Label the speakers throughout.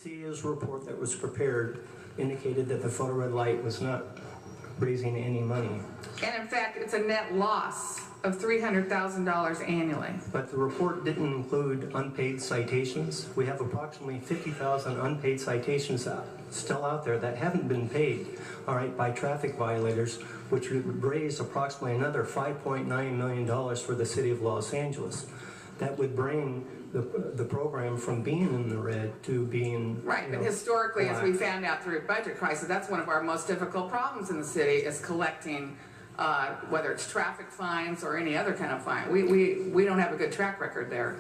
Speaker 1: CEO's report that was prepared indicated that the photo red light was not raising any money.
Speaker 2: And in fact, it's a net loss of $300,000 annually.
Speaker 1: But the report didn't include unpaid citations. We have approximately 50,000 unpaid citations still out there that haven't been paid, all right, by traffic violators, which would raise approximately another $5.9 million for the city of Los Angeles. That would bring the program from being in the red to being
Speaker 2: right. But historically, as we found out through a budget crisis, that's one of our most difficult problems in the city is collecting, whether it's traffic fines or any other kind of fine. We don't have a good track record there.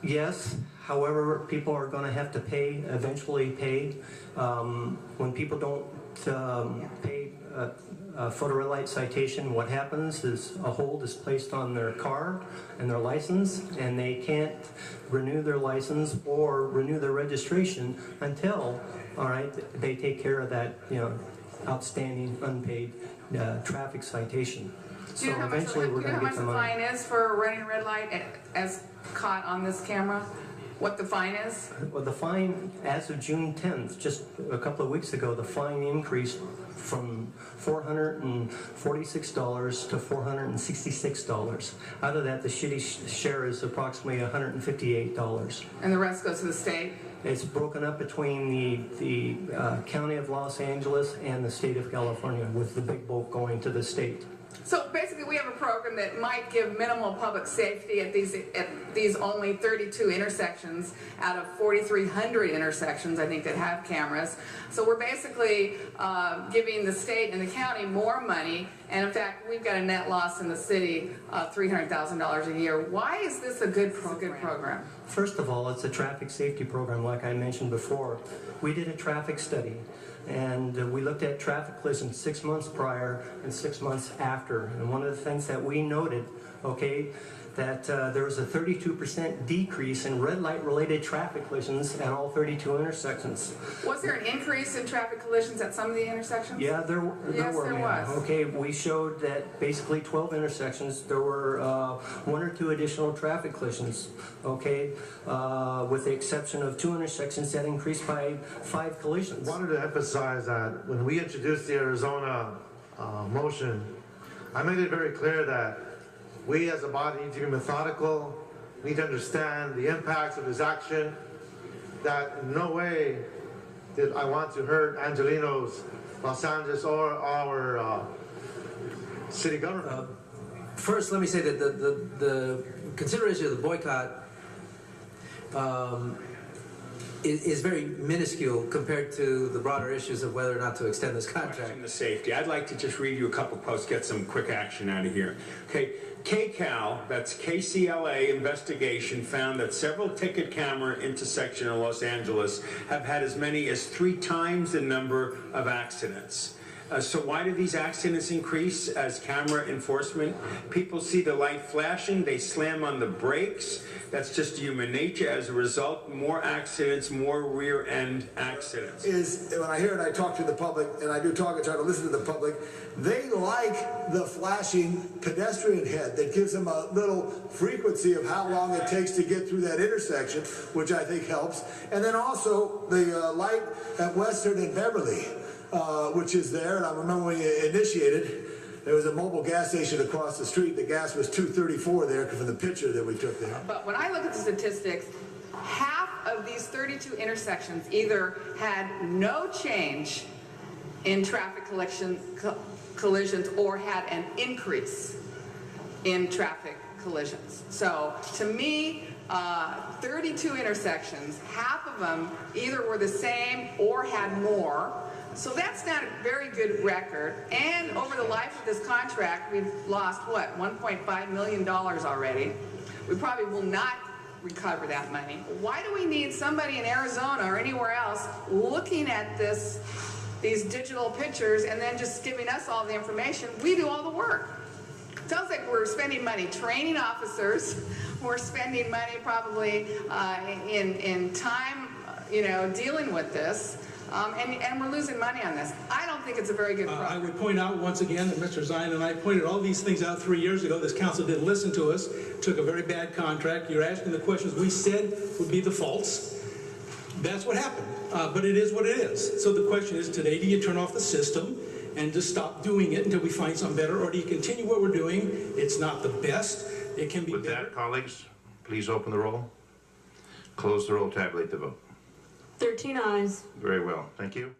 Speaker 1: Yes. However, people are going to have to pay, eventually pay. When people don't pay a photo red light citation, what happens is a hold is placed on their car and their license, and they can't renew their license or renew their registration until, all right, they take care of that, outstanding unpaid traffic citation.
Speaker 2: Do you know how much the fine is for running a red light as caught on this camera? What the fine is?
Speaker 1: Well, the fine, as of June 10th, just a couple of weeks ago, the fine increased from $446 to $466. Out of that, the city share is approximately $158.
Speaker 2: And the rest goes to the state?
Speaker 1: It's broken up between the County of Los Angeles and the State of California, with the big bulk going to the state.
Speaker 2: So basically, we have a program that might give minimal public safety at these only 32 intersections out of 4,300 intersections, I think, that have cameras. So we're basically giving the state and the county more money, and in fact, we've got a net loss in the city of $300,000 a year. Why is this a good program?
Speaker 1: First of all, it's a traffic safety program, like I mentioned before. We did a traffic study, and we looked at traffic collisions 6 months prior and 6 months after. And one of the things that we noted, okay, that there was a 32% decrease in red light related traffic collisions at all 32 intersections.
Speaker 2: Was there an increase in traffic collisions at some of the intersections?
Speaker 1: Yeah, there were.
Speaker 2: Yes, there was.
Speaker 1: Okay, we showed that basically 12 intersections, there were 1 or 2 additional traffic collisions, okay, with the exception of 2 intersections that increased by 5 collisions.
Speaker 3: I wanted to emphasize that when we introduced the Arizona motion, I made it very clear that we as a body need to be methodical, need to understand the impacts of this action, that in no way did I want to hurt Angelenos, Los Angeles, or our city government.
Speaker 4: First, let me say that the consideration of the boycott is very minuscule compared to the broader issues of whether or not to extend this contract.
Speaker 5: The safety. I'd like to just read you a couple quotes, get some quick action out of here. Okay, KCAL, that's KCLA investigation, found that several ticket camera intersections in Los Angeles have had as many as 3 times the number of accidents. So why do these accidents increase as camera enforcement? People see the light flashing, they slam on the brakes. That's just human nature. As a result, more accidents, more rear-end accidents.
Speaker 6: When I hear it, I talk to the public, and I do talk and try to listen to the public. They like the flashing pedestrian head that gives them a little frequency of how long it takes to get through that intersection, which I think helps. And then also the light at Western and Beverly, which is there. And I remember when we initiated, there was a mobile gas station across the street. The gas was $2.34 there from the picture that we took there.
Speaker 2: But when I look at the statistics, half of these 32 intersections either had no change in traffic collisions or had an increase in traffic collisions. So to me, 32 intersections, half of them either were the same or had more. So that's not a very good record. And over the life of this contract, we've lost, what, $1.5 million already. We probably will not recover that money. Why do we need somebody in Arizona or anywhere else looking at these digital pictures and then just giving us all the information? We do all the work. Sounds like we're spending money training officers. We're spending money probably in time, dealing with this. And we're losing money on this. I don't think it's a very good program.
Speaker 7: I would point out once again that Mr. Zion and I pointed all these things out 3 years ago. This council didn't listen to us, took a very bad contract. You're asking the questions we said would be the faults. That's what happened, but it is what it is. So the question is, today, do you turn off the system and just stop doing it until we find something better, or do you continue what we're doing? It's not the best. It can be
Speaker 8: With
Speaker 7: better.
Speaker 8: that, colleagues, please open the roll, close the roll, tabulate the vote.
Speaker 9: 13 ayes.
Speaker 8: Very well, thank you.